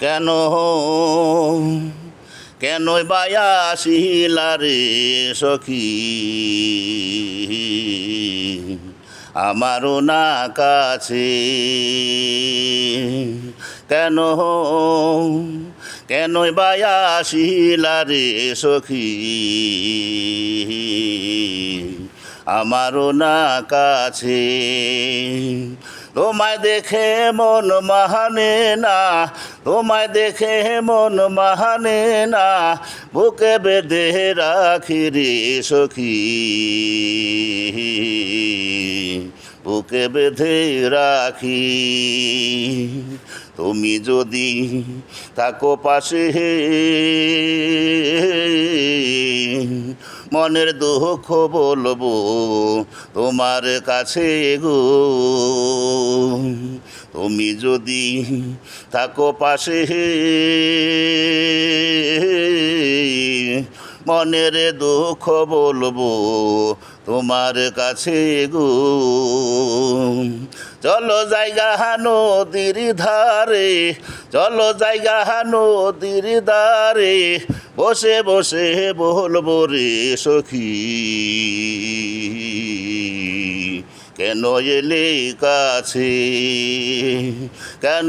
কেন কেনই বায়া আসিলা রে সখী আমারও না কাছে কেন কেনই বায়া আসিলা রে সখী আমারও না কাছে তোমায় দেখে মন মাহানে না তোমায় দেখে মন মাহানে না বুকে বেঁধে রাখি রে সখী বুকে বেঁধে রাখি তুমি যদি থাকো পাশে মনের দুঃখ বলবো তোমার কাছে গো তুমি যদি থাকো পাশে মনের দুঃখ বলবো তোমার কাছে গো চলো জায়গা নদীর ধারে চলো জায়গা নদীর ধারে বসে বসে বলবো রে সখী কেন এলে কাছে কেন